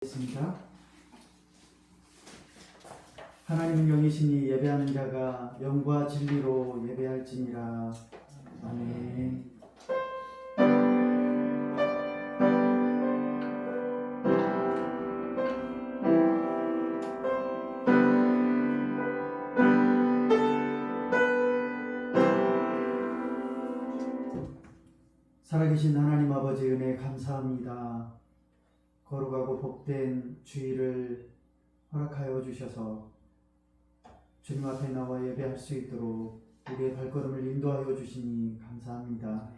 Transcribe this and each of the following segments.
있습니다. 하나님은 영이시니 예배하는 자가 영과 진리로 예배할지니라. 아멘. 살아계신 하나님 아버지 은혜 감사합니다. 거룩하고 복된 주일을 허락하여 주셔서 주님 앞에 나와 예배할 수 있도록 우리의 발걸음을 인도하여 주시니 감사합니다.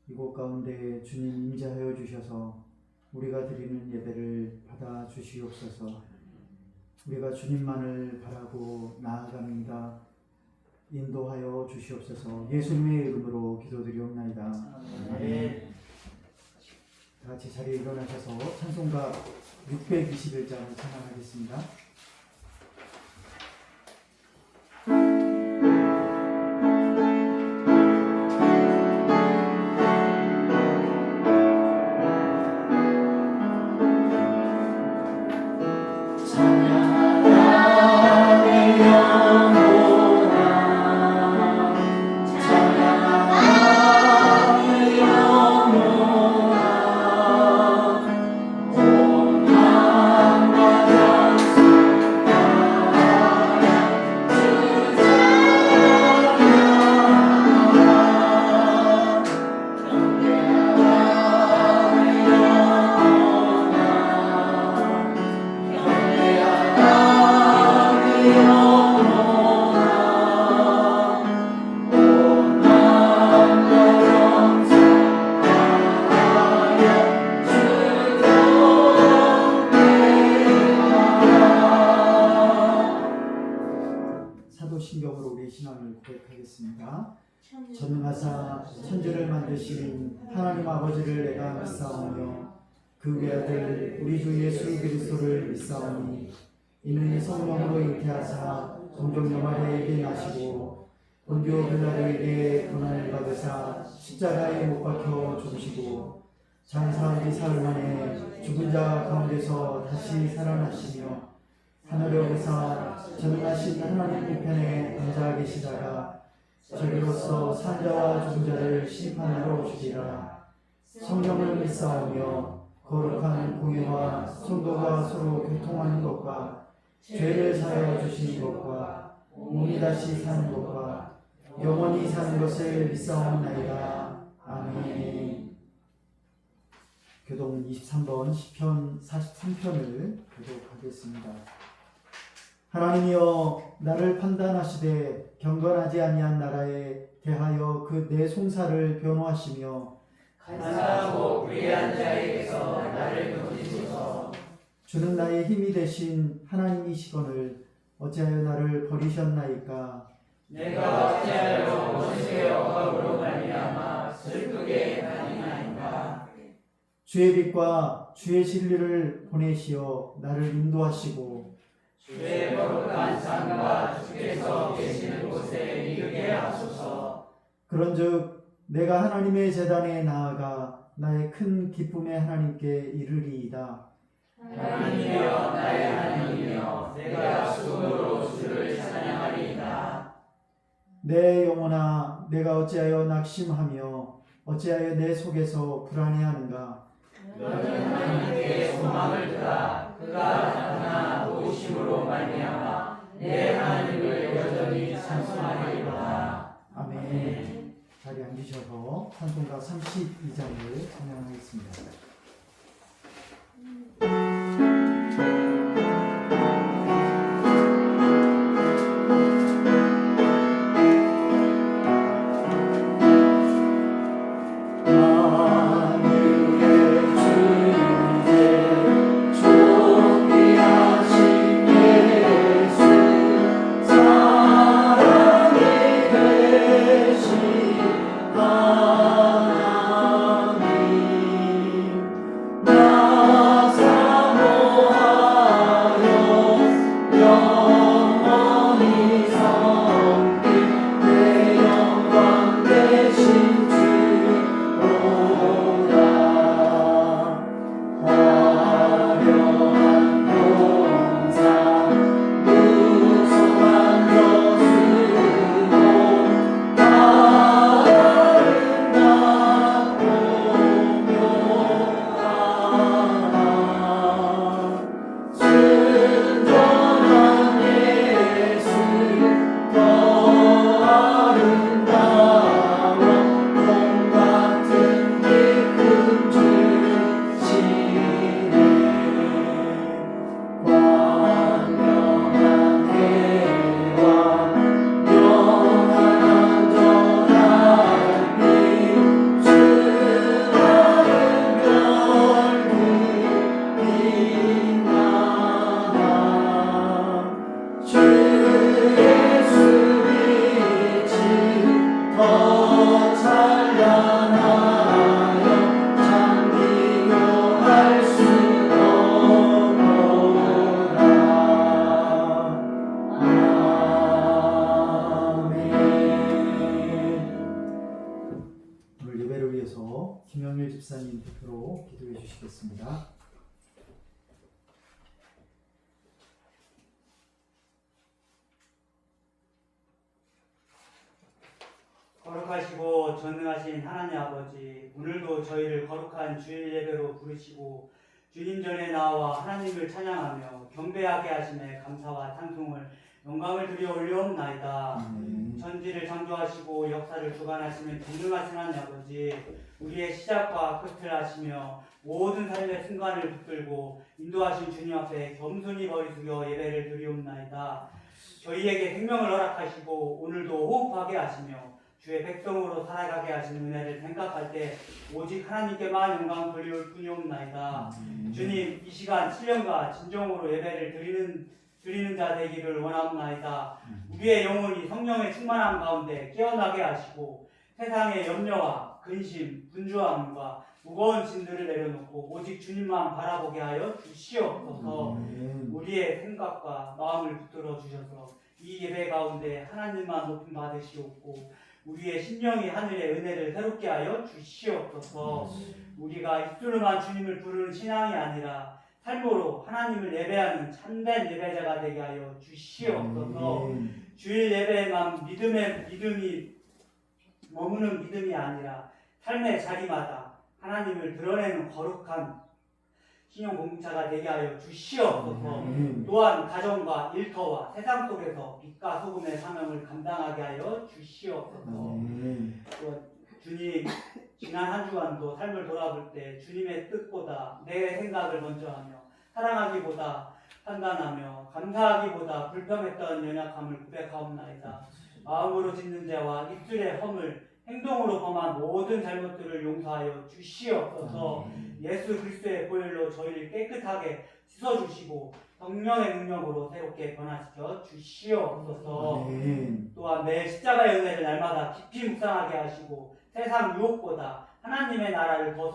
이곳 가운데 주님 임재하여 주셔서 우리가 드리는 예배를 받아 주시옵소서. 우리가 주님만을 바라고 나아갑니다. 인도하여 주시옵소서. 예수님의 이름으로 기도드리옵나이다. 아멘. 다 같이 자리에 일어나셔서 찬송가 621장을 찬양하겠습니다. 사도신경으로 우리 신앙을 고백하겠습니다. 전능하사 천지를 만드신 하나님 아버지를 내가 믿사오며 그 외아들 우리 주 예수 그리스도를 믿사오니 이는 성령으로 잉태하사 동정 여마리아에게 나시고 본디오 빌라도에게 고난을 받으사 십자가에 못 박혀 죽으시고 장사한 지 사흘 만에 죽은 자 가운데서 다시 살아나시며 하늘에 오르사 전능하신 하나님 우편에 앉아 계시다가 저리로서 산자와 죽은 자를 심판하러 오시리라. 성령을 믿사오며 거룩한 공예와 성도가 서로 교통하는 것과 죄를 사하여 주시는 것과 몸이 다시 사는 것과 영원히 사는 것을 믿사옵나이다. 아멘. 교동 23번 시편 43편을 교독하겠습니다. 하나님이여 나를 판단하시되 경건하지 아니한 나라에 대하여 그 내 송사를 변호하시며 간사하고 불의한 자에게서 나를 건지소서. 주는 나의 힘이 되신 하나님이시거늘 어찌하여 나를 버리셨나이까. 내가 어찌하여 원수의 억압으로 말미암아 슬프게 다니나이까. 주의 빛과 주의 진리를 보내시어 나를 인도하시고 주의 거룩한 산과 주께서 계시는 곳에 이르게 하소서. 그런즉 내가 하나님의 제단에 나아가 나의 큰 기쁨의 하나님께 이르리이다. 하나님이여 나의 하나님이여 내가 수고로 주를 찬양하리이다. 내 영혼아 내가 어찌하여 낙심하며 어찌하여 내 속에서 불안해하는가. 너는 하나님께 소망을 두라. 그가 나타나 도우심으로 말미암아 내 하나님을 여전히 찬송하리로다. 아멘. 자리에 앉으셔서 찬송가 32장을 찬양하겠습니다. 로 기도해 주시겠습니다. 거룩하시고 전능하신 하나님 아버지, 오늘도 저희를 거룩한 주일 예배로 부르시고 주님 전에 나와 하나님을 찬양하며 경배하게 하심에 감사와 찬송을 영광을 드려 올려옵나이다. 천지를 창조하시고 역사를 주관하시는 전능하신 하나님 아버지, 우리의 시작과 끝을 하시며 모든 삶의 순간을 붙들고 인도하신 주님 앞에 겸손히 머리 숙여 예배를 드리옵나이다. 저희에게 생명을 허락하시고 오늘도 호흡하게 하시며 주의 백성으로 살아가게 하신 은혜를 생각할 때 오직 하나님께만 영광 돌리올 뿐이옵나이다. 주님, 이 시간 7년과 진정으로 예배를 드리는 자 되기를 원하옵나이다. 우리의 영혼이 성령의 충만함 가운데 깨어나게 하시고 세상의 염려와 근심, 분주함과 무거운 짐들을 내려놓고 오직 주님만 바라보게 하여 주시옵소서. 우리의 생각과 마음을 붙들어 주셔서 이 예배 가운데 하나님만 높임 받으시옵고 우리의 심령이 하늘의 은혜를 새롭게 하여 주시옵소서. 우리가 입술로만 주님을 부르는 신앙이 아니라 삶으로 하나님을 예배하는 참된 예배자가 되게 하여 주시옵소서. 주일 예배에만 믿음이 머무는 믿음이 아니라 삶의 자리마다 하나님을 드러내는 거룩한 신용 공동체가 되게 하여 주시옵소서. 또한 가정과 일터와 세상 속에서 빛과 소금의 사명을 감당하게 하여 주시옵소서. 또 주님, 지난 한 주간도 삶을 돌아볼 때 주님의 뜻보다 내 생각을 먼저 하며 사랑하기보다 판단하며 감사하기보다 불평했던 연약함을 고백하옵나이다. 마음으로 짓는 죄와 입술의 허물, 행동으로 범한 모든 잘못들을 용서하여 주시옵소서. 예수 그리스도의 보혈로 저희를 깨끗하게 씻어주시고 성령의 능력으로 새롭게 변화시켜 주시옵소서. 또한 매일 십자가의 은혜를 날마다 깊이 묵상하게 하시고 세상 유혹보다 하나님의 나라를 더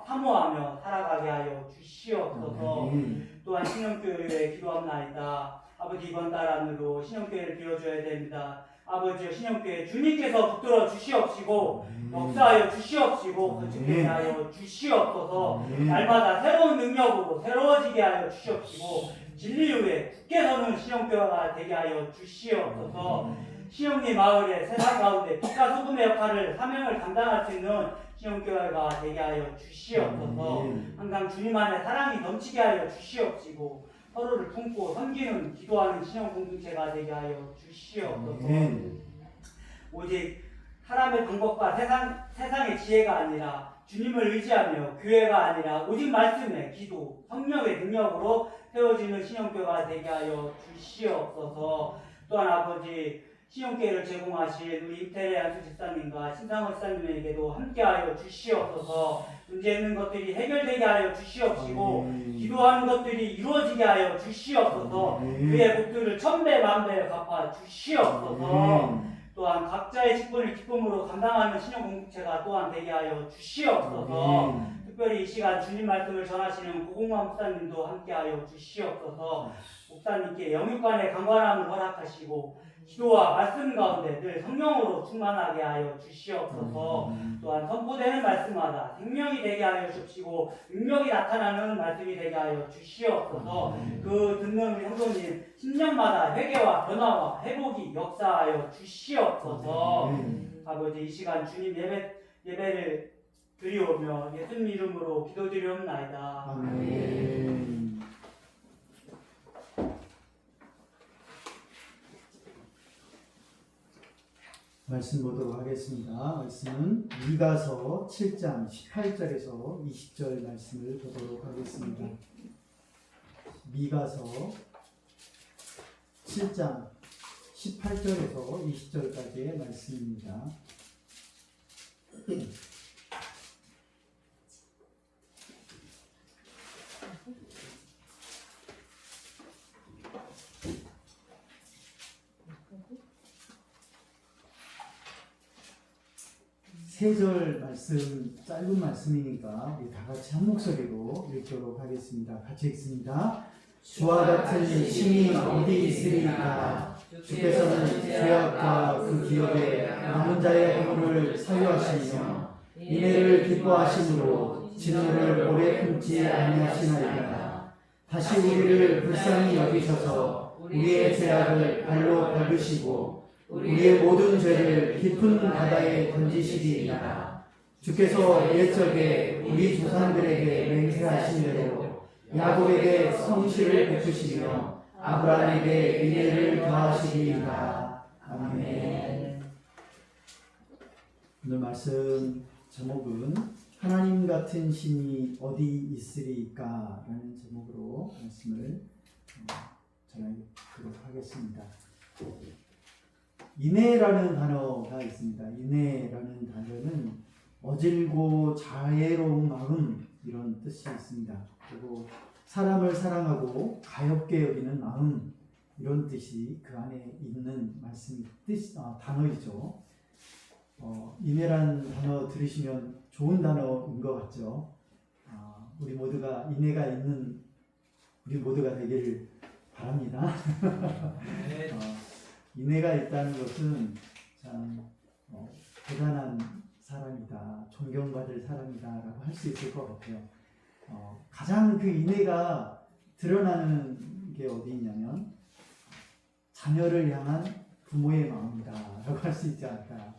사모하며 살아가게 하여 주시옵소서. 또한 신영교회에 기도합나이다. 아버지, 이번 달 안으로 신영교회를 비워줘야 됩니다. 아버지, 신영교회 주님께서 붙들어 주시옵시고 역사하여 주시옵시고 건축되게 하여 주시옵소서. 날마다 새로운 능력으로 새로워지게 하여 주시옵시고 진리 위에 굳게 서는 신영교회가 되게 하여 주시옵소서. 신영리 마을의 세상 가운데 빛과 소금의 역할을 사명을 감당할 수 있는 신영교회가 되게 하여 주시옵소서. 항상 주님 안에 사랑이 넘치게 하여 주시옵시고 서로를 품고 섬기는 기도하는 신영 공동체가 되게 하여 주시옵소서. 오직 사람의 방법과 세상의 지혜가 아니라 주님을 의지하며 교회가 아니라 오직 말씀의 기도, 성령의 능력으로 세워지는 신영교회가 되게 하여 주시옵소서. 또한 아버지, 신용계를 제공하신 우리 임태래 안수 집사님과 신상호 집사님에게도 함께하여 주시옵소서. 문제 있는 것들이 해결되게 하여 주시옵시고 기도하는 것들이 이루어지게 하여 주시옵소서. 그의 복들을 천배 만배 갚아 주시옵소서. 또한 각자의 직분을 기쁨으로 감당하는 신용 공동체가 또한 되게 하여 주시옵소서. 특별히 이 시간 주님 말씀을 전하시는 고공만 목사님도 함께하여 주시옵소서. 목사님께 영육간의 강관함을 허락하시고 기도와 말씀 가운데 늘 성령으로 충만하게 하여 주시옵소서. 또한 선포되는 말씀마다 생명이 되게 하여 주시고 능력이 나타나는 말씀이 되게 하여 주시옵소서. 그 듣는 우리 성도님 10년마다 회개와 변화와 회복이 역사하여 주시옵소서. 아버지, 이 시간 주님 예배를 드리오며 예수님 이름으로 기도드리옵나이다. 아멘. 말씀 보도록 하겠습니다. 말씀은 미가서 7장 18절에서 20절 말씀을 보도록 하겠습니다. 미가서 7장 18절에서 20절까지의 말씀입니다. 세 절 말씀, 짧은 말씀이니까 우리 다 같이 한 목소리로 읽도록 하겠습니다. 같이 읽습니다. 주와 같은 신이 어디 있으리까? 주께서는 죄악과 그 기업에 남은 자의 허물을 사유하시며 인애를 기뻐하심으로 진노를 오래 품지 아니하시나이다. 다시 우리를 불쌍히 여기셔서 우리의 죄악을 발로 밟으시고 우리의 모든 죄를 깊은 바다에 던지시리이다. 주께서 옛적에 우리 조상들에게 맹세하신 대로 야곱에게 성실을 베푸시며 아브라함에게 은혜를 더하시리이다. 아멘. 오늘 말씀 제목은 하나님 같은 신이 어디 있으리까? 라는 제목으로 말씀을 전하도록 하겠습니다. 인애라는 단어가 있습니다. 인애라는 단어는 어질고 자애로운 마음, 이런 뜻이 있습니다. 그리고 사람을 사랑하고 가엾게 여기는 마음, 이런 뜻이 그 안에 있는 단어이죠. 인애라는 단어 들으시면 좋은 단어인 것 같죠. 우리 모두가 인애가 있는 우리 모두가 되기를 바랍니다. 인애가 있다는 것은 참 대단한 사람이다, 존경받을 사람이다라고 할 수 있을 것 같아요. 가장 그 인애가 드러나는 게 어디 있냐면 자녀를 향한 부모의 마음이다라고 할 수 있지 않을까.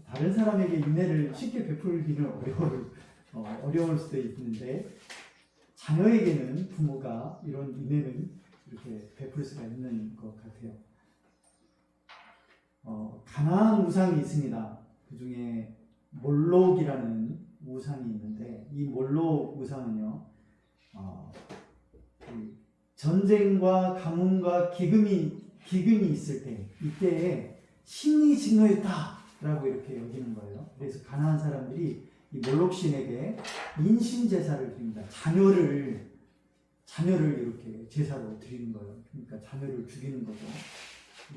다른 사람에게 인애를 쉽게 베풀기는 어려울 수도 있는데 자녀에게는 부모가 이런 인애는 이렇게 베풀 수가 있는 것 같아요. 가나안 우상이 있습니다. 그 중에 몰록이라는 우상이 있는데 이 몰록 우상은요, 전쟁과 가뭄과 기근이 있을 때 이때에 신이 진노했다라고 이렇게 여기는 거예요. 그래서 가나안 사람들이 이 몰록 신에게 인신 제사를 드립니다. 자녀를 이렇게 제사로 드리는 거예요. 그러니까 자녀를 죽이는 거죠.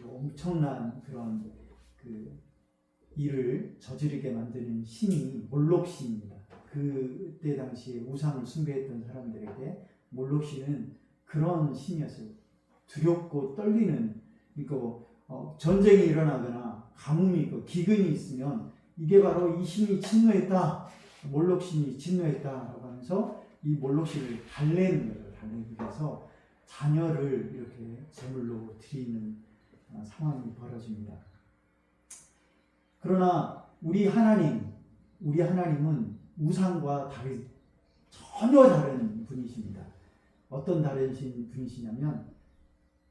엄청난 그런 그 일을 저지르게 만드는 신이 몰록 신입니다. 그때 당시에 우상을 숭배했던 사람들에게 몰록 신은 그런 신이었어요. 두렵고 떨리는, 그러니까 전쟁이 일어나거나 가뭄이 있고 기근이 있으면 이게 바로 이 신이 진노했다, 몰록 신이 진노했다라고 하면서 이 몰록 신을 달래는 거예요. 달래기 위해서 자녀를 이렇게 제물로 드리는 상황이 벌어집니다. 그러나 우리 하나님은 우상과 전혀 다른 분이십니다. 어떤 다른 분이시냐면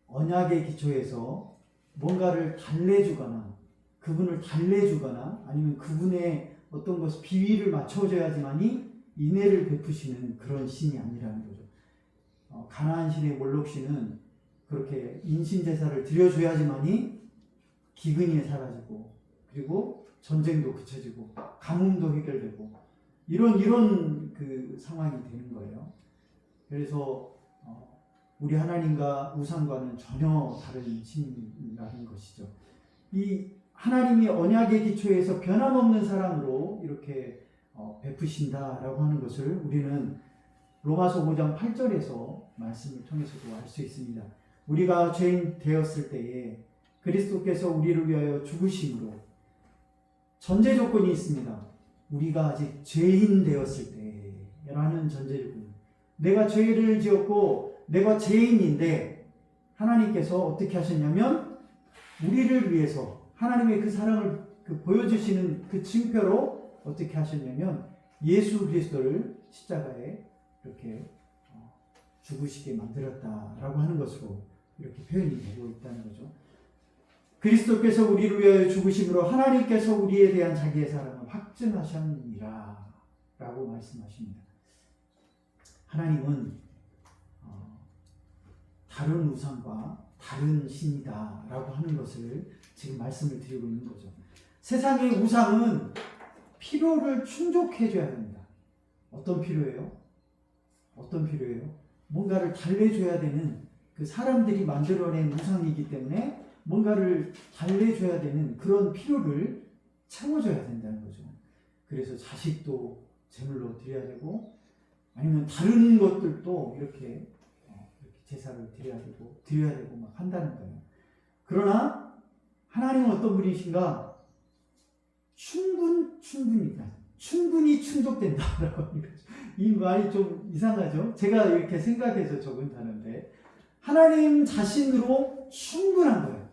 언약의 기초에서 뭔가를 그분을 달래주거나 아니면 그분의 어떤 것을 비위를 맞춰줘야지만이 인애를 베푸시는 그런 신이 아니라는 거죠. 가나안 신의 몰록 신은 그렇게 인신 제사를 드려줘야지만이 기근이 사라지고 그리고 전쟁도 그쳐지고 가뭄도 해결되고 이런 그 상황이 되는 거예요. 그래서 우리 하나님과 우상과는 전혀 다른 신이라는 것이죠. 이 하나님이 언약의 기초에서 변함없는 사랑으로 이렇게 베푸신다라고 하는 것을 우리는 로마서 5장 8절에서 말씀을 통해서도 알 수 있습니다. 우리가 죄인 되었을 때에 그리스도께서 우리를 위하여 죽으심으로, 전제 조건이 있습니다. 우리가 아직 죄인 되었을 때라는 전제 조건. 내가 죄를 지었고 내가 죄인인데 하나님께서 어떻게 하셨냐면 우리를 위해서 하나님의 그 사랑을 보여주시는 그 증표로 어떻게 하셨냐면 예수 그리스도를 십자가에 이렇게 죽으시게 만들었다라고 하는 것으로 이렇게 표현이 되고 있다는 거죠. 그리스도께서 우리를 위하여 죽으심으로 하나님께서 우리에 대한 자기의 사랑을 확증하셨느니라 라고 말씀하십니다. 하나님은 다른 우상과 다른 신이다 라고 하는 것을 지금 말씀을 드리고 있는 거죠. 세상의 우상은 필요를 충족해 줘야 됩니다. 어떤 필요예요? 뭔가를 달래줘야 되는, 그 사람들이 만들어낸 우상이기 때문에 뭔가를 달래줘야 되는 그런 필요를 채워줘야 된다는 거죠. 그래서 자식도 제물로 드려야 되고 아니면 다른 것들도 이렇게 제사를 드려야 되고 막 한다는 거예요. 그러나 하나님은 어떤 분이신가? 충분이다. 충분히 충족된다라고 하는 거죠. 이 말이 좀 이상하죠? 제가 이렇게 생각해서 적은 단어인데 하나님 자신으로 충분한 거예요.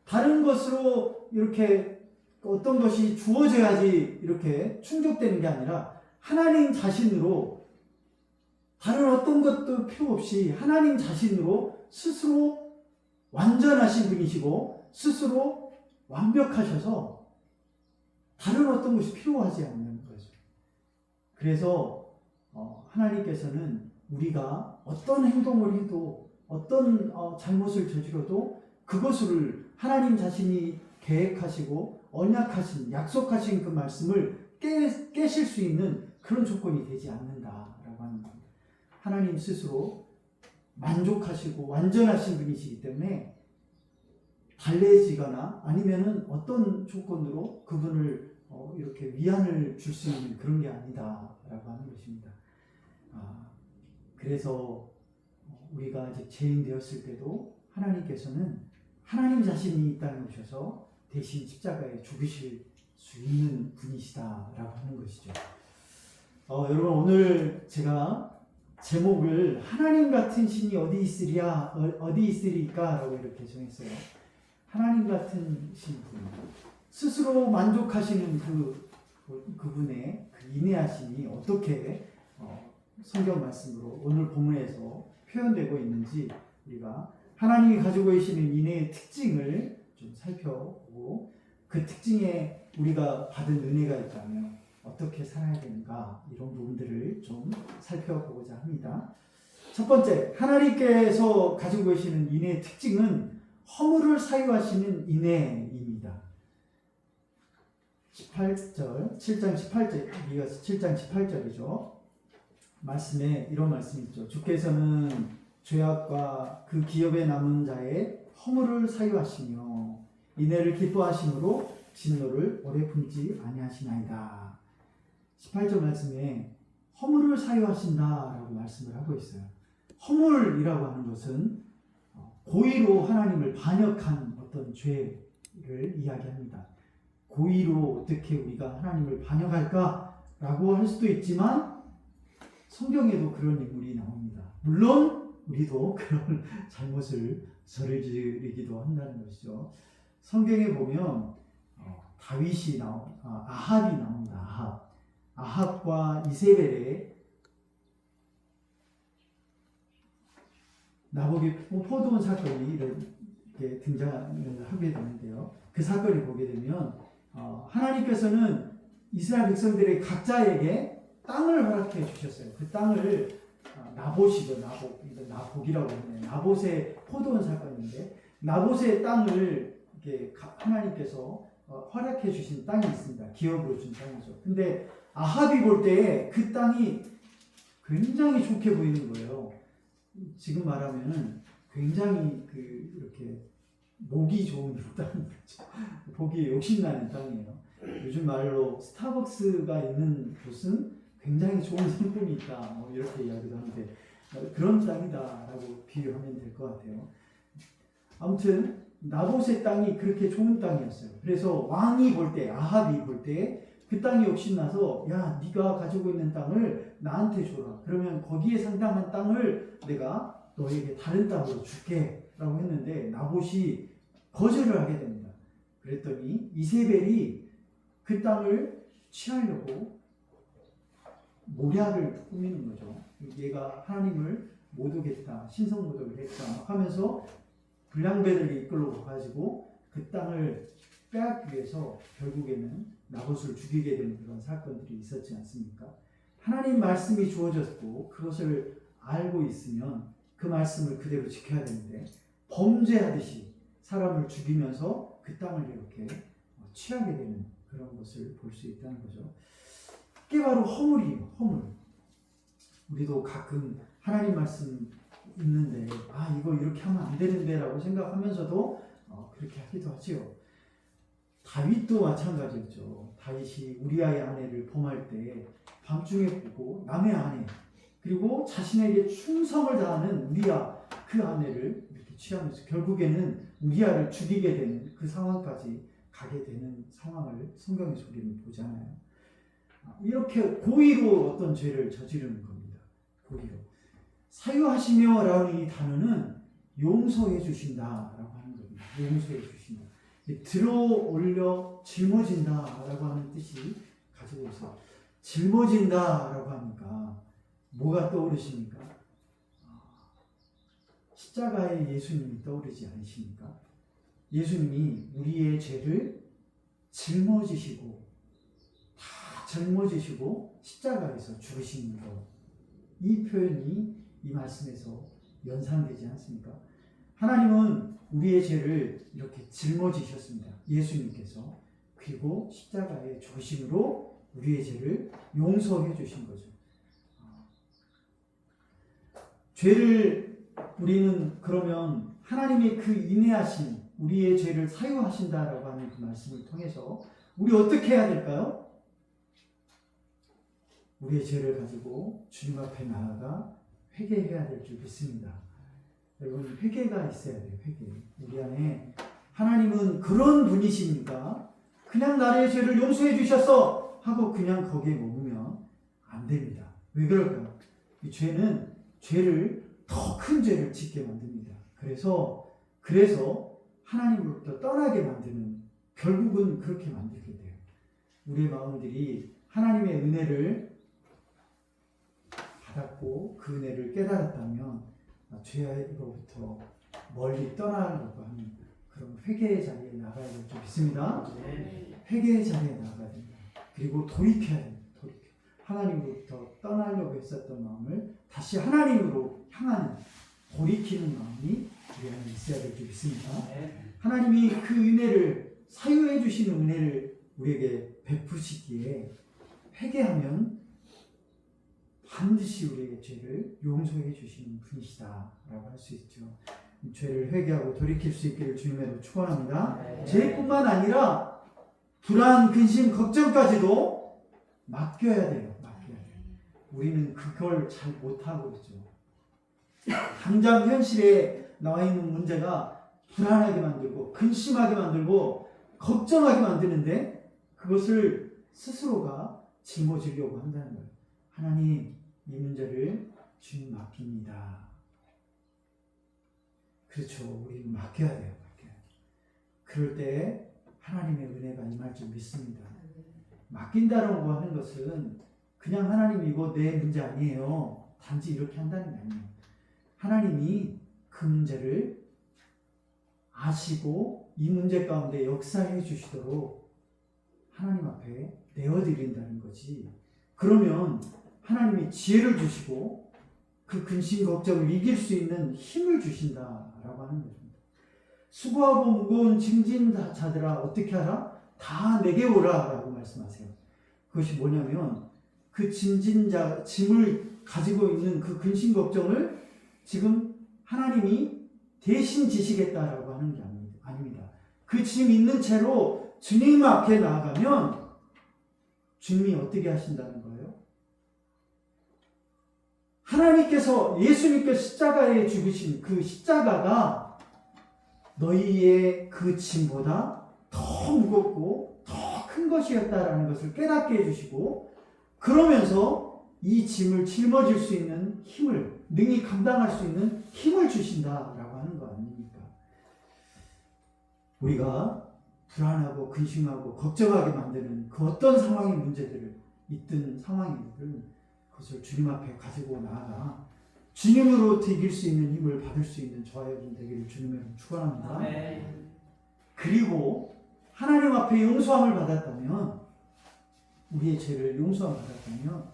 다른 것으로 이렇게 어떤 것이 주어져야지 이렇게 충족되는 게 아니라 하나님 자신으로 다른 어떤 것도 필요 없이 하나님 자신으로 스스로 완전하신 분이시고 스스로 완벽하셔서 다른 어떤 것이 필요하지 않는 거죠. 그래서 하나님께서는 우리가 어떤 행동을 해도 어떤 잘못을 저지러도 그것을 하나님 자신이 계획하시고 언약하신 약속하신 그 말씀을 깨실 수 있는 그런 조건이 되지 않는다라고 하는 겁니다. 하나님 스스로 만족하시고 완전하신 분이시기 때문에 달래지거나 아니면은 어떤 조건으로 그분을 이렇게 위안을 줄 수 있는 그런 게 아니다라고 하는 것입니다. 그래서 우리가 이제 죄인 되었을 때도 하나님께서는 하나님 자신이 이 땅에 오셔서 대신 십자가에 죽으실 수 있는 분이시다라고 하는 것이죠. 여러분 오늘 제가 제목을 하나님 같은 신이 어디 있으리까라고 이렇게 정했어요. 하나님 같은 신 분, 스스로 만족하시는 그분의 그 인내하심이 어떻게 성경 말씀으로 오늘 본문에서 표현되고 있는지 우리가 하나님이 가지고 계시는 인내의 특징을 좀 살펴보고 그 특징에 우리가 받은 은혜가 있다면 어떻게 살아야 되는가 이런 부분들을 좀 살펴보고자 합니다. 첫 번째, 하나님께서 가지고 계시는 인내의 특징은 허물을 사유하시는 인내입니다. 7장 18절, 이어서 7장 18절이죠. 말씀에 이런 말씀이 있죠. 주께서는 죄악과 그 기업에 남은 자의 허물을 사유하시며 인애를 기뻐하심으로 진노를 오래 품지 아니하시나이다. 18절 말씀에 허물을 사유하신다라고 말씀을 하고 있어요. 허물이라고 하는 것은 고의로 하나님을 반역한 어떤 죄를 이야기합니다. 고의로 어떻게 우리가 하나님을 반역할까라고 할 수도 있지만 성경에도 그런 인물이 나옵니다. 물론 우리도 그런 잘못을 저지르기도 한다는 것이죠. 성경에 보면 다윗이 아합이 나옵니다. 아합과 이세벨의 나복의 포도원 사건이 이렇게 등장을 하게 되는데요. 그 사건을 보게 되면 하나님께서는 이스라엘 백성들의 각자에게 땅을 허락해 주셨어요. 그 땅을 나봇이죠. 나복이라고 하네요. 나봇의 포도원 사건인데 나봇의 땅을 이렇게 하나님께서 허락해 주신 땅이 있습니다. 기업으로 준 땅이죠. 근데 아합이 볼 때에 그 땅이 굉장히 좋게 보이는 거예요. 지금 말하면은 굉장히 이렇게 목이 좋은 땅이죠. 보기에 욕심나는 땅이에요. 요즘 말로 스타벅스가 있는 곳은 굉장히 좋은 상품이 있다. 이렇게 이야기도 하는데 그런 땅이다라고 비유하면 될 것 같아요. 아무튼 나봇의 땅이 그렇게 좋은 땅이었어요. 그래서 왕이 볼 때, 아합이 볼 때 그 땅이 욕심나서 야, 네가 가지고 있는 땅을 나한테 줘라. 그러면 거기에 상당한 땅을 내가 너에게 다른 땅으로 줄게 라고 했는데 나봇이 거절을 하게 됩니다. 그랬더니 이세벨이 그 땅을 취하려고 모략을 꾸미는 거죠. 얘가 하나님을 못 오겠다, 신성모독을 했다 하면서 불량배들을 이끌고 가지고 그 땅을 빼앗기 위해서 결국에는 나봇을 죽이게 되는 그런 사건들이 있었지 않습니까? 하나님 말씀이 주어졌고 그것을 알고 있으면 그 말씀을 그대로 지켜야 되는데 범죄하듯이 사람을 죽이면서 그 땅을 이렇게 취하게 되는 그런 것을 볼 수 있다는 거죠. 그게 바로 허물이에요. 허물. 우리도 가끔 하나님 말씀 있는데 이거 이렇게 하면 안 되는데 라고 생각하면서도 그렇게 하기도 하지요. 다윗도 마찬가지였죠. 다윗이 우리아의 아내를 범할 때 밤중에 보고 남의 아내 그리고 자신에게 충성을 다하는 우리아 그 아내를 이렇게 취하면서 결국에는 우리아를 죽이게 되는 그 상황까지 가게 되는 상황을 성경에서 우리는 보잖아요. 이렇게 고의로 어떤 죄를 저지르는 겁니다. 고의로. 사유하시며라는 이 단어는 용서해 주신다라고 하는 겁니다. 용서해 주신다. 들어올려 짊어진다라고 하는 뜻이 가지고 있어요. 짊어진다라고 하니까 뭐가 떠오르십니까? 십자가의 예수님이 떠오르지 않으십니까? 예수님이 우리의 죄를 짊어지시고 다 짊어지시고 십자가에서 죽으신 것, 이 표현이 이 말씀에서 연상되지 않습니까? 하나님은 우리의 죄를 이렇게 짊어지셨습니다. 예수님께서. 그리고 십자가의 죽으심으로 우리의 죄를 용서해 주신 거죠. 죄를 우리는 그러면 하나님의 그 인내하심, 우리의 죄를 사유하신다라고 하는 그 말씀을 통해서 우리 어떻게 해야 될까요? 우리의 죄를 가지고 주님 앞에 나아가 회개해야 될 줄 믿습니다. 여러분, 회개가 있어야 돼요. 회개. 우리 안에 하나님은 그런 분이십니까? 그냥 나의 죄를 용서해 주셨어 하고 그냥 거기에 머무면 안 됩니다. 왜 그럴까요? 이 죄는 죄를 더 큰 죄를 짓게 만듭니다. 그래서 하나님으로부터 떠나게 만드는, 결국은 그렇게 만들게 돼요. 우리의 마음들이 하나님의 은혜를 받았고 그 은혜를 깨달았다면 죄로부터 멀리 떠나려고 하는 그런 회개의 자리에 나가야 될 줄 믿습니다. 회개의 자리에 나가야 됩니다. 그리고 돌이켜야 됩니다. 하나님으로부터 떠나려고 했었던 마음을 다시 하나님으로 향하는, 돌이키는 마음이 우리 안에 있어야 될 줄 믿습니다. 하나님이 그 은혜를, 사유해 주시는 은혜를 우리에게 베푸시기에 회개하면 반드시 우리의 죄를 용서해 주시는 분이시다라고 할 수 있죠. 죄를 회개하고 돌이킬 수 있기를 주님으로 축원합니다. 죄뿐만 아니라 불안, 근심, 걱정까지도 맡겨야 돼요. 우리는 그걸 잘 못하고 있죠. 당장 현실에 나와 있는 문제가 불안하게 만들고 근심하게 만들고 걱정하게 만드는데 그것을 스스로가 짊어지려고 한다는 거예요. 하나님, 이 문제를 주님 맡깁니다. 그렇죠. 우리는 맡겨야 돼요. 그럴 때 하나님의 은혜가 임할 줄 믿습니다. 맡긴다라고 하는 것은 그냥 하나님 이거 내 문제 아니에요, 단지 이렇게 한다는 게 아니에요. 하나님이 그 문제를 아시고 이 문제 가운데 역사해 주시도록 하나님 앞에 내어드린다는 거지. 그러면 하나님이 지혜를 주시고 그 근심 걱정을 이길 수 있는 힘을 주신다라고 하는 것입니다. 수고하고 무거운 짐진 자들아 어떻게 하라? 다 내게 오라 라고 말씀하세요. 그것이 뭐냐면 그 짐을 가지고 있는 그 근심 걱정을 지금 하나님이 대신 지시겠다라고 하는 게 아닙니다. 그 짐 있는 채로 주님 앞에 나아가면 주님이 어떻게 하신다는 거예요? 하나님께서, 예수님께서 십자가에 죽으신 그 십자가가 너희의 그 짐보다 더 무겁고 더 큰 것이었다라는 것을 깨닫게 해주시고, 그러면서 이 짐을 짊어질 수 있는 힘을, 능히 감당할 수 있는 힘을 주신다라고 하는 거 아닙니까? 우리가 불안하고 근심하고 걱정하게 만드는 그 어떤 상황의 문제들을, 있던 상황이든 그것을 주님 앞에 가지고 나아가 주님으로부터 이길 수 있는 힘을 받을 수 있는 저와 여러분 되기를 주님으로 축원합니다. 그리고 하나님 앞에 용서함을 받았다면, 우리의 죄를 용서함을 받았다면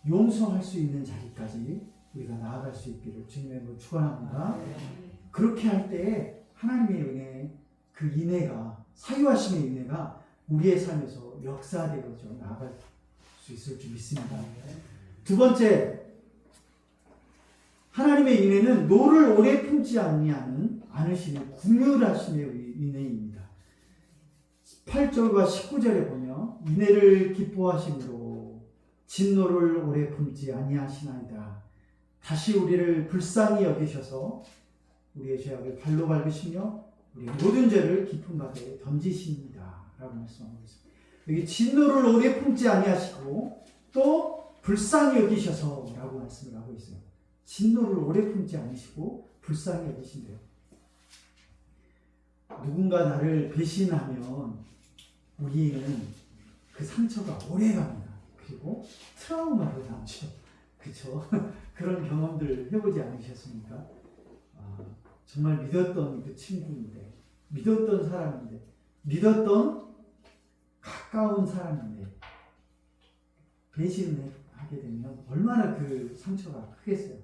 용서할 수 있는 자리까지 우리가 나아갈 수 있기를 주님으로 축원합니다. 그렇게 할 때 하나님의 은혜, 그 인애가, 사유하심의 인애가 우리의 삶에서 역사되어져 나아갈 수 있을 줄 믿습니다. 두 번째, 하나님의 인애는 노를 오래 품지 않으시는 궁휼하심의 인애입니다. 8절과 19절에 보면 인애를 기뻐하심으로 진노를 오래 품지 아니하시나이다. 다시 우리를 불쌍히 여기셔서 우리의 죄악을 발로 밟으시며 우리의 모든 죄를 깊은 바다에 던지십니다. 라고 말씀하고 있습니다. 여기 진노를 오래 품지 아니하시고 또 불쌍히 여기셔서라고 말씀을 하고 있어요. 진노를 오래 품지 않으시고 불쌍히 여기신대요. 누군가 나를 배신하면 우리는 그 상처가 오래 갑니다. 그리고 트라우마로 남죠. 그쵸? 그런 경험들 해보지 않으셨습니까? 정말 믿었던 그 친구인데, 믿었던 사람인데, 믿었던 가까운 사람인데 배신하게 되면 얼마나 그 상처가 크겠어요.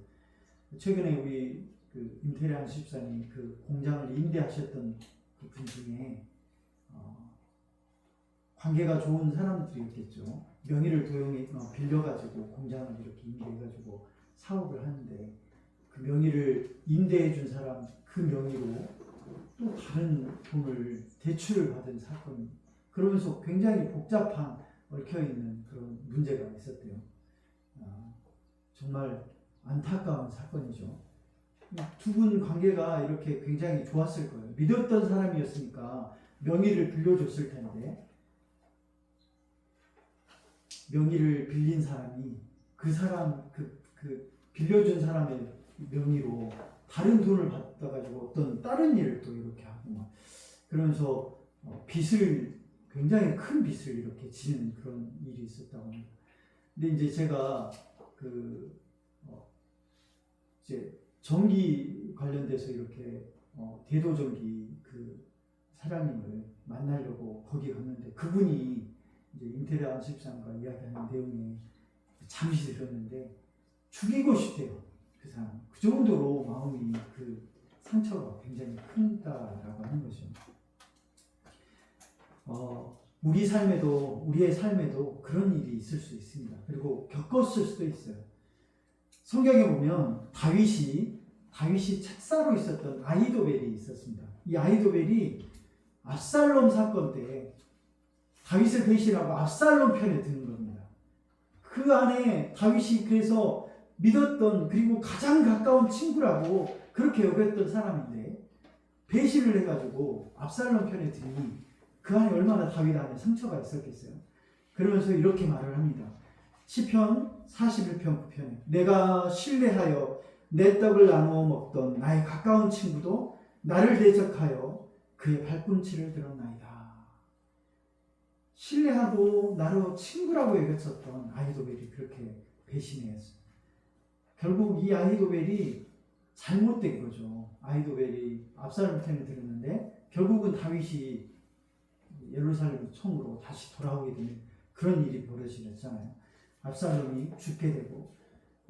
최근에 우리 그 임태량 집사님 그 공장을 임대하셨던 그 분 중에 관계가 좋은 사람들이 있겠죠. 명의를 빌려가지고 공장을 이렇게 임대해가지고 사업을 하는데 그 명의를 임대해준 사람 그 명의로 또 다른 돈을 대출을 받은 사건, 그러면서 굉장히 복잡한 얽혀있는 그런 문제가 있었대요. 정말 안타까운 사건이죠. 두 분 관계가 이렇게 굉장히 좋았을 거예요. 믿었던 사람이었으니까 명의를 빌려줬을 텐데 명의를 빌린 사람이 그 사람 그 빌려준 사람의 명의로 다른 돈을 받아가지고 어떤 다른 일을 또 이렇게 하고 막 그러면서 빚을 굉장히 큰 빚을 이렇게 지는 그런 일이 있었다고 합니다. 근데 이제 제가 이제 전기 관련돼서 이렇게 대도전기 그 사장님을 만나려고 거기 갔는데 그분이 이제 임태량 안수집사님과 이야기하는 내용에 잠시 들었는데 죽이고 싶대요. 그 사람. 그 정도로 마음이 그 상처가 굉장히 큰다라고 하는 거죠. 우리의 삶에도 그런 일이 있을 수 있습니다. 그리고 겪었을 수도 있어요. 성경에 보면 다윗이 책사로 있었던 아히도벨이 있었습니다. 이 아히도벨이 압살롬 사건 때 다윗을 배신하고 압살롬 편에 드는 겁니다. 그 안에 다윗이 그래서 믿었던 그리고 가장 가까운 친구라고 그렇게 여겼던 사람인데 배신을 해가지고 압살롬 편에 드니 그 안에 얼마나 다윗 안에 상처가 있었겠어요. 그러면서 이렇게 말을 합니다. 시편 41편 9편에 내가 신뢰하여 내 떡을 나누어 먹던 나의 가까운 친구도 나를 대적하여 그의 발꿈치를 들었나이다. 신뢰하고 나로 친구라고 여겼었던 아히도벨이 그렇게 배신했어요. 결국 이 아히도벨이 잘못된 거죠. 아히도벨이 압살롬 편에 들었는데 결국은 다윗이 예루살렘 총으로 다시 돌아오게 되는 그런 일이 벌어지잖아요. 압살롬이 죽게 되고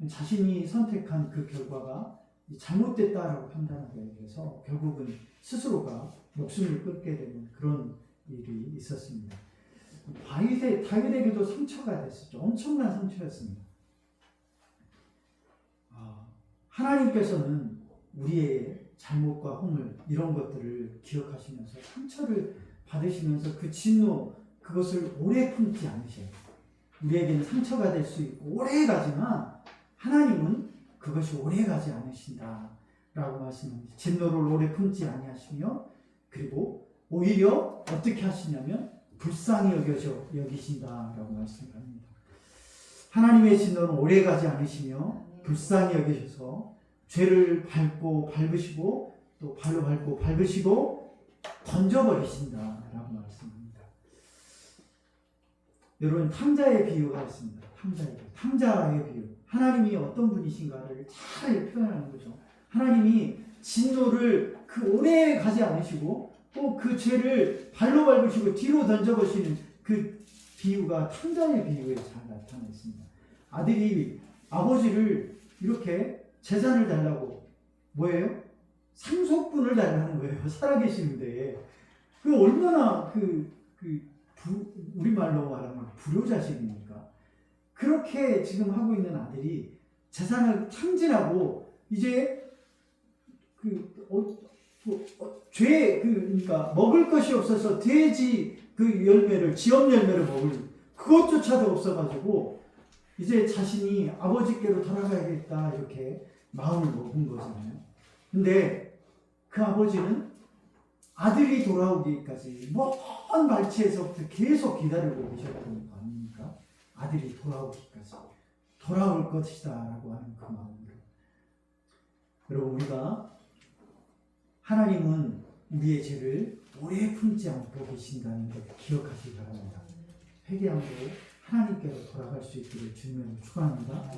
자신이 선택한 그 결과가 잘못됐다라고 판단하게 돼서 결국은 스스로가 목숨을 끊게 되는 그런 일이 있었습니다. 다윗에게도 상처가 됐었죠. 엄청난 상처였습니다. 하나님께서는 우리의 잘못과 허물 이런 것들을 기억하시면서 상처를 받으시면서 그 진노 그것을 오래 품지 않으셔요. 우리에게는 상처가 될 수 있고 오래 가지만 하나님은 그것이 오래 가지 않으신다 라고 말씀합니다. 진노를 오래 품지 아니하시며 그리고 오히려 어떻게 하시냐면 불쌍히 여기신다 라고 말씀합니다. 하나님의 진노는 오래 가지 않으시며 불쌍히 여기셔서 죄를 밟으시고 또 발로 밟고 밟으시고 던져버리신다 라고 말씀합니다. 여러분 탕자의 비유가 있습니다. 탕자의 비유. 하나님이 어떤 분이신가를 잘 표현하는 거죠. 하나님이 진노를 그 오래 가지 않으시고 또 그 죄를 발로 밟으시고 뒤로 던져버리시는 그 비유가 탕자의 비유에 잘 나타나 있습니다. 아들이 아버지를 이렇게 재산을 달라고 뭐예요? 상속분을 달라는 거예요. 살아계시는데 그 얼마나 우리말로 말하면 불효자식입니까? 그렇게 지금 하고 있는 아들이 재산을 탕진하고 이제 그러니까 먹을 것이 없어서 돼지 지엄 열매를 먹을 그것조차도 없어가지고 이제 자신이 아버지께로 돌아가야겠다 이렇게 마음을 먹은 거잖아요. 근데 그 아버지는 아들이 돌아오기까지 먼 발치에서부터 계속 기다리고 계셨던 거 아닙니까? 아들이 돌아오기까지 돌아올 것이다 라고 하는 그 마음으로. 여러분, 우리가 하나님은 우리의 죄를 오래 품지 않고 계신다는 것 기억하시기 바랍니다. 회개함으로 하나님께로 돌아갈 수 있기를 주님으로 축원합니다.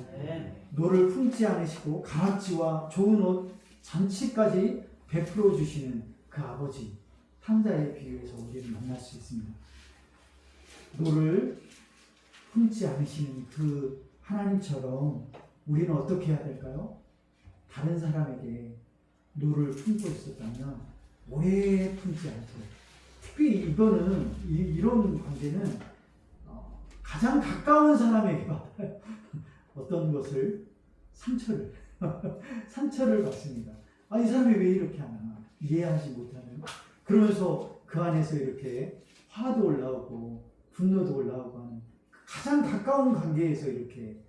노를 품지 않으시고 가락지와 좋은 옷, 잔치까지 베풀어 주시는 그 아버지, 탕자의 비유에서 우리를 만날 수 있습니다. 노를 품지 않으시는 그 하나님처럼 우리는 어떻게 해야 될까요? 다른 사람에게 노를 품고 있었다면 오래 품지 않도록. 특히 이거는 이런 관계는 가장 가까운 사람에게 받아요. 어떤 것을 상처를 받습니다. 아, 이 사람이 왜 이렇게 하나 이해하지 못하는. 그러면서 그 안에서 이렇게 화도 올라오고 분노도 올라오고 하는 가장 가까운 관계에서 이렇게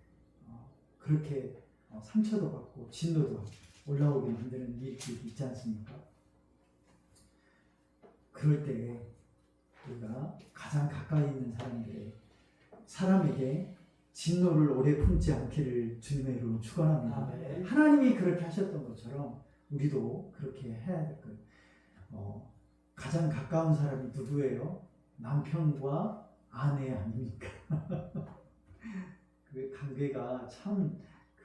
그렇게 상처도 받고 진노도 올라오게 만드는 일들이 있지 않습니까? 그럴 때 우리가 가장 가까이 있는 사람에게 진노를 오래 품지 않기를 주님의 이름으로 축원합니다. 하나님이 그렇게 하셨던 것처럼 우리도 그렇게 해야 될 거예요. 가장 가까운 사람이 누구예요? 남편과 아내 아닙니까? 그 관계가 참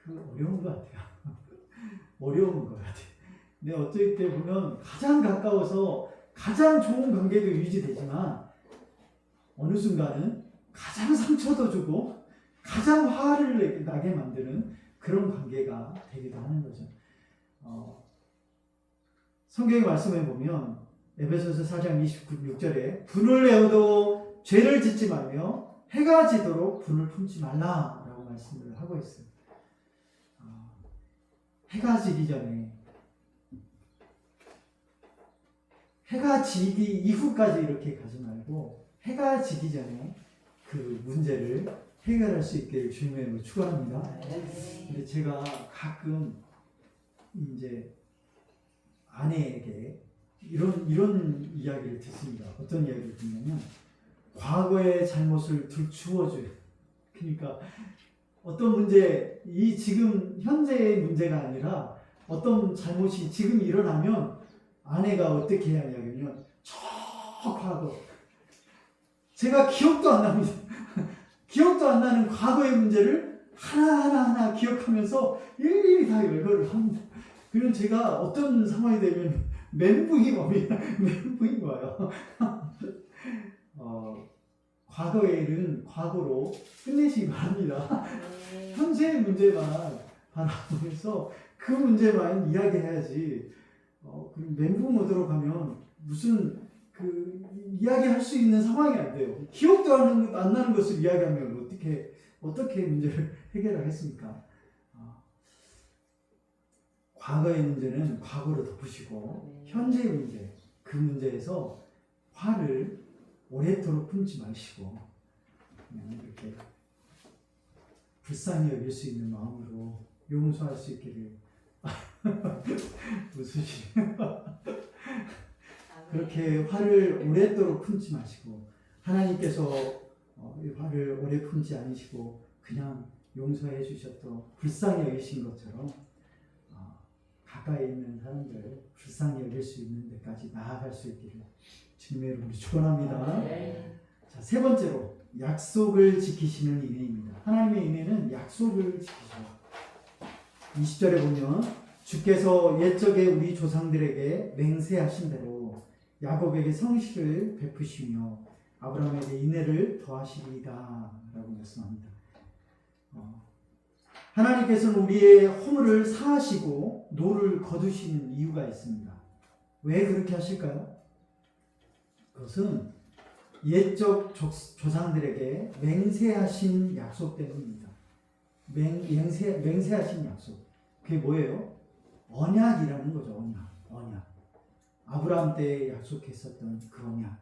어려운 것 같아요. 어려운 것 같아요. 근데 어쩔 때 보면 가장 가까워서 가장 좋은 관계도 유지되지만 어느 순간은 가장 상처도 주고 가장 화를 나게 만드는 그런 관계가 되기도 하는 거죠. 성경의 말씀에 보면 에베소서 4장 26절에 분을 내어도 죄를 짓지 말며 해가 지도록 분을 품지 말라라고 말씀을 하고 있어요. 해가 지기 전에, 해가 지기 이후까지 이렇게 가지 말고 해가 지기 전에 그 문제를 해결할 수 있기를 주님의 이름으로 축원합니다. 근데 제가 가끔 이제 아내에게 이런 이야기를 듣습니다. 어떤 이야기를 듣냐면 과거의 잘못을 들추어줘요. 그러니까 어떤 문제, 이 지금 현재의 문제가 아니라 어떤 잘못이 지금 일어나면 아내가 어떻게 해야 하냐면 저 과거, 제가 기억도 안 납니다. 기억도 안 나는 과거의 문제를 하나하나 기억하면서 일일이 다 열거를 합니다. 그럼 제가 어떤 상황이 되면 멘붕이 옵니다. 멘붕이 와요. 과거의 일은 과거로 끝내시기 바랍니다. 현재의 문제만 바라보면서 그 문제만 이야기해야지. 멘붕 오도록 하면 무슨 이야기할 수 있는 상황이 안 돼요. 기억도 안 나는 것을 이야기하면 어떻게 문제를 해결하겠습니까? 과거의 문제는 과거로 덮으시고 현재의 문제, 그 문제에서 화를 오래도록 품지 마시고 그냥 이렇게 불쌍히 여길 수 있는 마음으로 용서할 수 있기를. 웃으시네요. 그렇게 화를 오랫도록 품지 마시고 하나님께서 화를 오래 품지 않으시고 그냥 용서해 주셨던 불쌍히 여기신 것처럼 가까이 있는 사람들 불쌍히 여길 수 있는 데까지 나아갈 수 있기를 주님의 이름으로 축원합니다. 자, 세 번째로 약속을 지키시는 은혜입니다. 하나님의 은혜는 약속을 지키셔요. 20절에 보면 주께서 옛적에 우리 조상들에게 맹세하신 대로 야곱에게 성실을 베푸시며 아브라함에게 인애를 더하시리이다 라고 말씀합니다. 하나님께서는 우리의 허물을 사하시고 노를 거두시는 이유가 있습니다. 왜 그렇게 하실까요? 그것은 옛적 조상들에게 맹세하신 약속 때문입니다. 맹세하신 약속. 그게 뭐예요? 언약이라는 거죠. 언약. 아브라함 때 약속했었던 그 언약.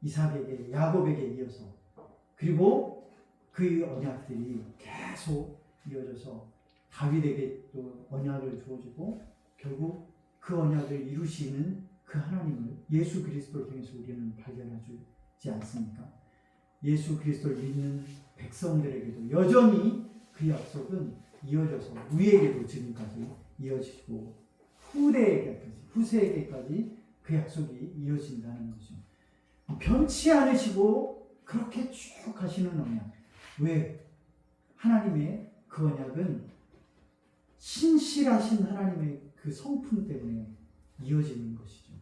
이삭에게, 야곱에게 이어서. 그리고 그 언약들이 계속 이어져서 다윗에게 또 언약을 주어주고 결국 그 언약을 이루시는 그 하나님을 예수 그리스도를 통해서 우리는 발견하지 않습니까? 예수 그리스도를 믿는 백성들에게도 여전히 그 약속은 이어져서 우리에게도 지금까지 이어지고 후세에게까지 그 약속이 이어진다는 거죠. 변치 않으시고 그렇게 쭉 하시는 언약. 왜? 하나님의 그 언약은 신실하신 하나님의 그 성품 때문에 이어지는 것이죠.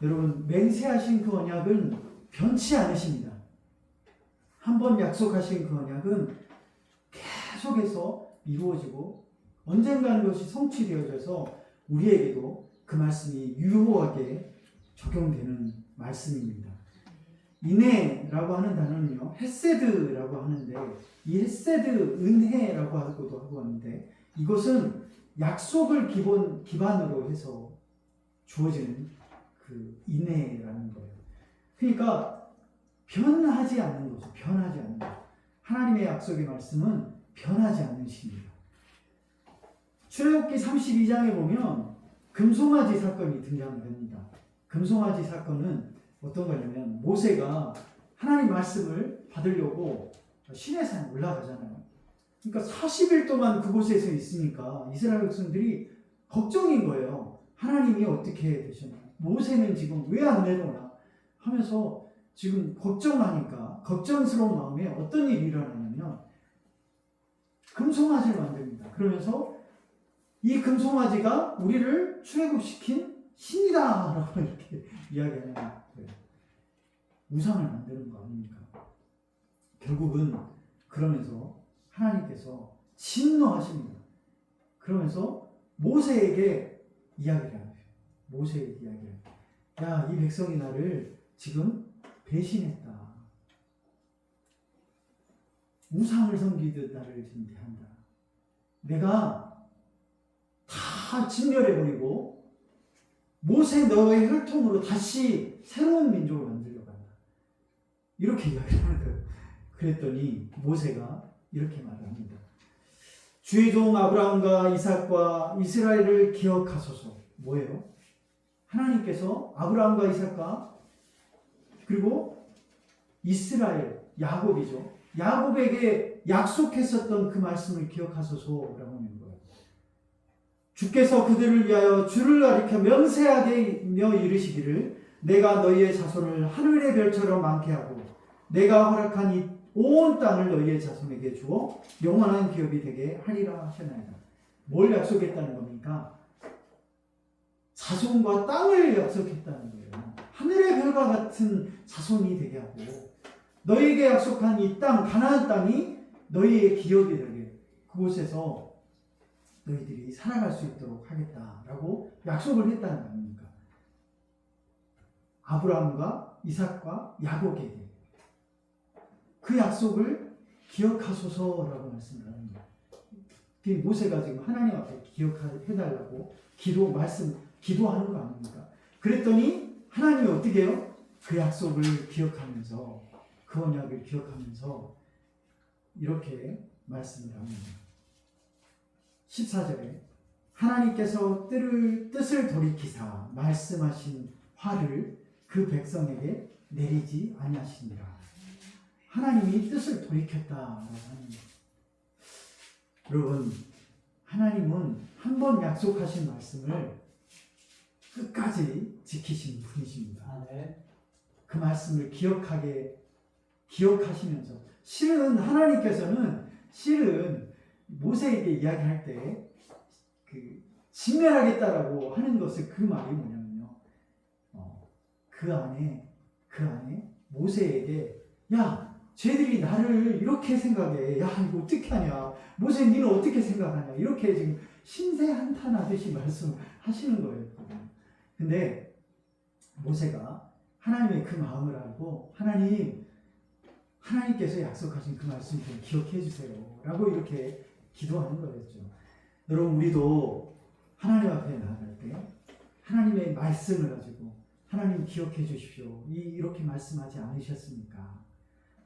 여러분, 맹세하신 그 언약은 변치 않으십니다. 한번 약속하신 그 언약은 계속해서 이루어지고 언젠가는 그것이 성취되어져서 우리에게도 그 말씀이 유효하게 적용되는 말씀입니다. 인애라고 하는 단어는요, 헤세드라고 하는데, 이 헤세드, 은혜라고 하고도 하고 하는데, 이것은 약속을 기반으로 해서 주어지는 그 인애라는 거예요. 그러니까 변하지 않는 거죠. 변하지 않는 거죠. 하나님의 약속의 말씀은 변하지 않으십니다. 출애굽기 32장에 보면 금송아지 사건이 등장됩니다. 금송아지 사건은 어떤 거냐면 모세가 하나님 말씀을 받으려고 시내산에 올라가잖아요. 그러니까 40일 동안 그곳에서 있으니까 이스라엘 백성들이 걱정인 거예요. 하나님이 어떻게 되셨나? 모세는 지금 왜 안 내려오나? 하면서 지금 걱정하니까 걱정스러운 마음에 어떤 일이 일어나냐면 금송아지를 만듭니다. 그러면서 이 금송아지가 우리를 출애굽시킨 신이다 라고 이렇게 이야기하는 거예요. 우상을 만드는 거 아닙니까? 결국은 그러면서 하나님께서 진노하십니다. 그러면서 모세에게 이야기를 해요. 모세에게 이야기를 해요. 야, 이 백성이 나를 지금 배신했다. 우상을 섬기듯 나를 지금 대한다. 내가 다 진멸해버리고 모세 너의 혈통으로 다시 새로운 민족을 만들려고 한다. 이렇게 이야기를 하는 거예요. 그랬더니 모세가 이렇게 말을 합니다. 주의 종 아브라함과 이삭과 이스라엘을 기억하소서. 뭐예요? 하나님께서 아브라함과 이삭과 그리고 이스라엘, 야곱이죠. 야곱에게 약속했었던 그 말씀을 기억하소서라고 하는 거예요. 주께서 그들을 위하여 주를 가리켜 명세하게며 이르시기를 내가 너희의 자손을 하늘의 별처럼 많게 하고 내가 허락한 이 온 땅을 너희의 자손에게 주어 영원한 기업이 되게 하리라 하셨나이다. 뭘 약속했다는 겁니까? 자손과 땅을 약속했다는 거예요. 하늘의 별과 같은 자손이 되게 하고 너희에게 약속한 이 땅, 가나안 땅이 너희의 기업이 되게 그곳에서 너희들이 살아갈 수 있도록 하겠다라고 약속을 했다는 거 아닙니까? 아브라함과 이삭과 야곱에게 그 약속을 기억하소서라고 말씀을 하는 거예요. 모세가 지금 하나님 앞에 기억해달라고 기도하는 거 아닙니까? 그랬더니 하나님이 어떻게 해요? 그 약속을 기억하면서 그 언약을 기억하면서 이렇게 말씀을 합니다. 14절에 하나님께서 뜻을 돌이키사 말씀하신 화를 그 백성에게 내리지 아니하시니라. 하나님이 뜻을 돌이켰다라고 하는 거예요. 여러분, 하나님은 한 번 약속하신 말씀을 끝까지 지키신 분이십니다. 그 말씀을 기억하시면서 실은 하나님께서는 모세에게 이야기할 때 그 진멸하겠다라고 하는 것을 그 말이 뭐냐면요. 그 안에 모세에게 야, 쟤들이 나를 이렇게 생각해. 야, 이거 어떻게 하냐. 모세 니는 어떻게 생각하냐. 이렇게 지금 심세한탄하듯이 말씀하시는 거예요. 근데 모세가 하나님의 그 마음을 알고 하나님께서 약속하신 그 말씀 좀 기억해 주세요. 라고 이렇게 기도하는 거였죠. 여러분, 우리도 하나님 앞에 나아갈 때 하나님의 말씀을 가지고 하나님 기억해 주십시오. 이렇게 말씀하지 않으셨습니까?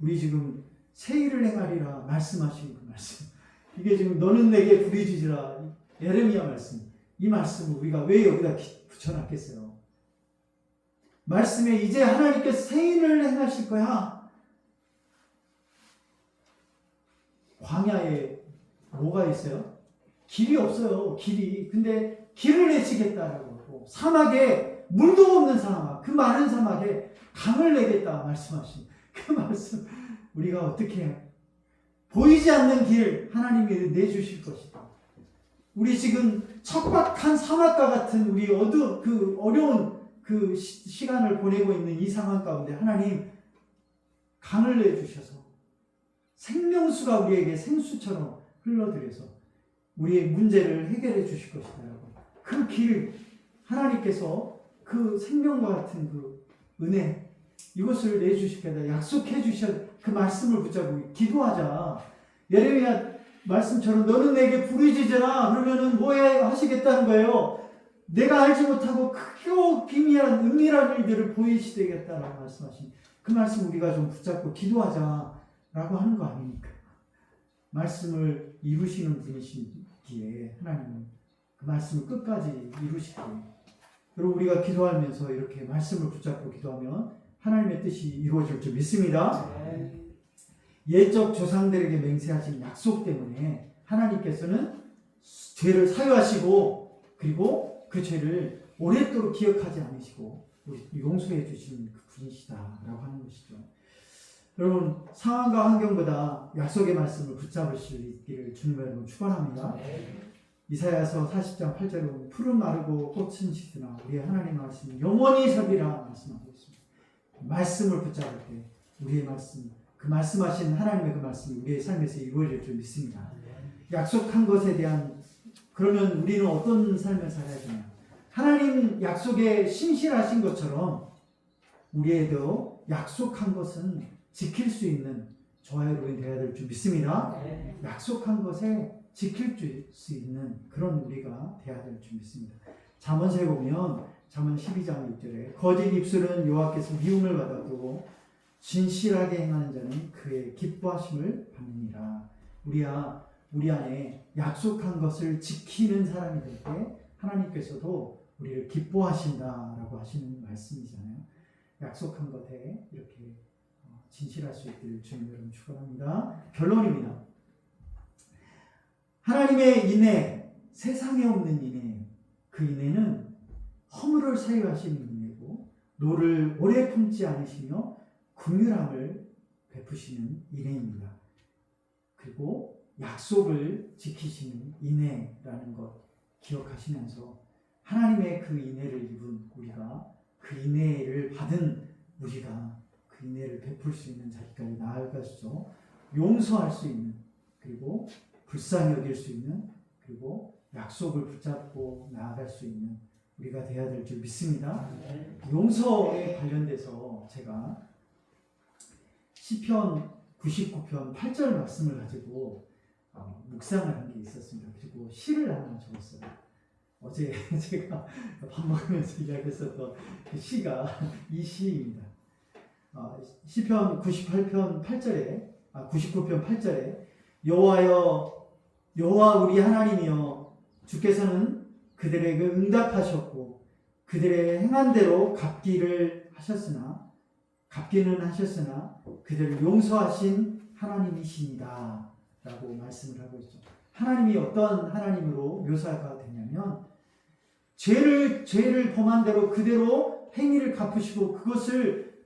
우리 지금 새 일을 행하리라 말씀하신 그 말씀. 이게 지금 너는 내게 부르짖으라 예레미야 말씀. 이 말씀을 우리가 왜 여기다 붙여놨겠어요? 말씀에 이제 하나님께서 새 일을 행하실 거야. 광야에 뭐가 있어요? 길이 없어요. 길이. 근데 길을 내시겠다라고 하고, 사막에 물도 없는 사막, 그 많은 사막에 강을 내겠다 말씀하신 그 말씀, 우리가 어떻게 해요? 보이지 않는 길 하나님이 내주실 것이다. 우리 지금 척박한 사막과 같은 우리 어려운 그 시간을 보내고 있는 이 상황 가운데 하나님 강을 내주셔서 생명수가 우리에게 생수처럼 흘러들여서 우리의 문제를 해결해 주실 것이다. 그 길, 하나님께서 그 생명과 같은 그 은혜, 이것을 내주실 거다. 약속해 주셔. 그 말씀을 붙잡고 기도하자. 예레미야 말씀처럼 너는 내게 부르짖으라. 그러면은 뭐해 하시겠다는 거예요. 내가 알지 못하고 크고 비밀한 은밀한 일들을 보이시되겠다라고 말씀하신 그 말씀 우리가 좀 붙잡고 기도하자라고 하는 거 아닙니까? 말씀을 이루시는 분이시기에 하나님은 그 말씀을 끝까지 이루시고, 그리고 우리가 기도하면서 이렇게 말씀을 붙잡고 기도하면 하나님의 뜻이 이루어질 줄 믿습니다. 옛적 조상들에게 맹세하신 약속 때문에 하나님께서는 죄를 사유하시고, 그리고 그 죄를 오랫도록 기억하지 않으시고 우리 용서해 주시는 그 분이시다라고 하는 것이죠. 여러분, 상황과 환경보다 약속의 말씀을 붙잡을 수 있기를 주님의 이름으로 축원합니다. 이사야서 40장 8절에 보면 푸른 마르고 꽃은 시드나 우리의 하나님 말씀 영원히 서리라 말씀하고 있습니다. 말씀을 붙잡을 때 우리의 말씀, 그 말씀하신 하나님의 그 말씀이 우리의 삶에서 이루어질 줄 믿습니다. 약속한 것에 대한, 그러면 우리는 어떤 삶을 살아야 되냐? 하나님 약속에 신실하신 것처럼 우리에도 약속한 것은 지킬 수 있는 저와 여러분이 되어야 될 줄 믿습니다. 약속한 것에 지킬 수 있는 그런 우리가 되어야 될 줄 믿습니다. 잠언서에 보면 잠언 12장 6절에 거짓 입술은 여호와께서 미움을 받아도 진실하게 행하는 자는 그의 기뻐하심을 받느니라. 우리 안에 약속한 것을 지키는 사람이 될 때 하나님께서도 우리를 기뻐하신다라고 하시는 말씀이잖아요. 약속한 것에 이렇게 진실할 수 있기를 주님 여러분 축원합니다. 결론입니다. 하나님의 인애, 세상에 없는 인애, 그 인애는 허물을 사유하시는 인애고 노를 오래 품지 않으시며 긍휼함을 베푸시는 인애입니다. 그리고 약속을 지키시는 인애라는 것 기억하시면서 하나님의 그 인애를 입은 우리가, 그 인애를 받은 우리가 그 인애를 베풀 수 있는 자리까지 나아가서 용서할 수 있는, 그리고 불쌍히 여길 수 있는, 그리고 약속을 붙잡고 나아갈 수 있는 우리가 되어야 될 줄 믿습니다. 용서에 관련돼서 제가 시편 99편 8절 말씀을 가지고 묵상을 한 게 있었습니다. 그리고 시를 하나 적었어요. 어제 제가 밥 먹으면서 이야기했었던 그 시가 이 시입니다. 시편 99편 8절에 여호와 우리 하나님이여, 주께서는 그들에게 응답하셨고 그들의 행한 대로 갚기는 하셨으나 그들을 용서하신 하나님이십니다 라고 말씀을 하고 있죠. 하나님이 어떤 하나님으로 묘사가 되냐면 죄를 범한 대로 그대로 행위를 갚으시고 그것을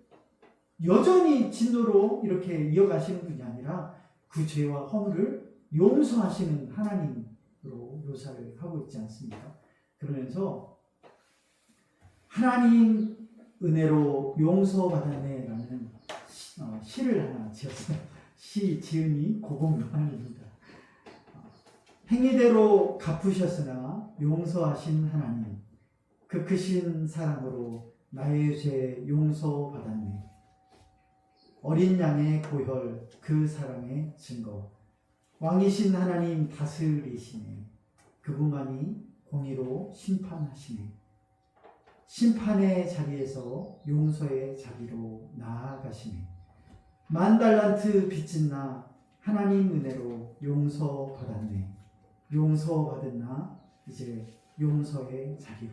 여전히 진노로 이렇게 이어가시는 분이 아니라 그 죄와 허물을 용서하시는 하나님으로 묘사를 하고 있지 않습니까? 그러면서 하나님 은혜로 용서받았네라는 시를 하나 지었어요. 시 지음이 고공명한입니다. 행위대로 갚으셨으나 용서하신 하나님, 그 크신 사랑으로 나의 죄 용서받았네. 어린 양의 보혈, 그 사랑의 증거, 왕이신 하나님 다스리시네. 그분만이 공의로 심판하시네. 심판의 자리에서 용서의 자리로 나아가시네. 10,000달란트 빚진 나 하나님 은혜로 용서받았네. 용서받은 나 이제 용서의 자리로.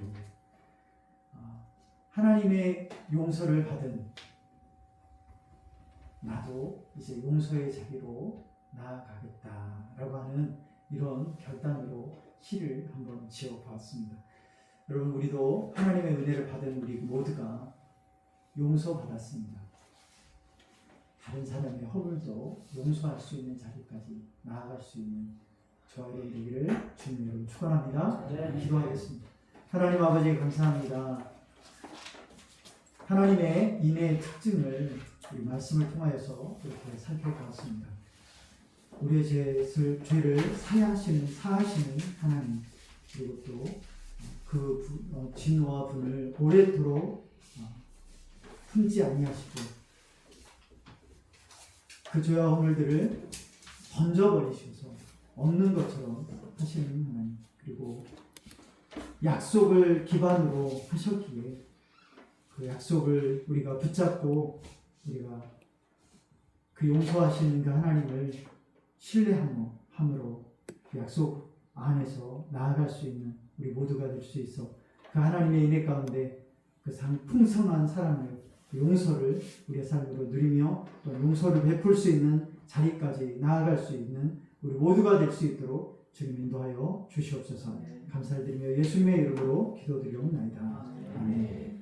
하나님의 용서를 받은 나도 이제 용서의 자리로 나아가겠다라고 하는 이런 결단으로 시를 한번 지어보았습니다. 여러분, 우리도 하나님의 은혜를 받은 우리 모두가 용서받았습니다. 다른 사람의 허물도 용서할 수 있는 자리까지 나아갈 수 있는 저와 여러분 되기를 주님 여러분 축원합니다. 기도하겠습니다. 하나님 아버지 감사합니다. 하나님의 인애의 특징을 우리 말씀을 통하여서 이렇게 살펴보았습니다. 우리의 죄를 사하시는 하나님, 그리고 또 그 진노와 분을 오래도록 품지 아니하시고 그 죄와 허물들을 던져버리셔서 없는 것처럼 하시는 하나님, 그리고 약속을 기반으로 하셨기에 그 약속을 우리가 붙잡고 우리가 그 용서하시는 그 하나님을 신뢰함으로 그 약속 안에서 나아갈 수 있는 우리 모두가 될 수 있어 그 하나님의 은혜 가운데 그 풍성한 사랑을, 그 용서를 우리의 삶으로 누리며 또 용서를 베풀 수 있는 자리까지 나아갈 수 있는 우리 모두가 될 수 있도록 주님 인도하여 주시옵소서. 감사드리며 예수님의 이름으로 기도드리옵나이다. 아멘.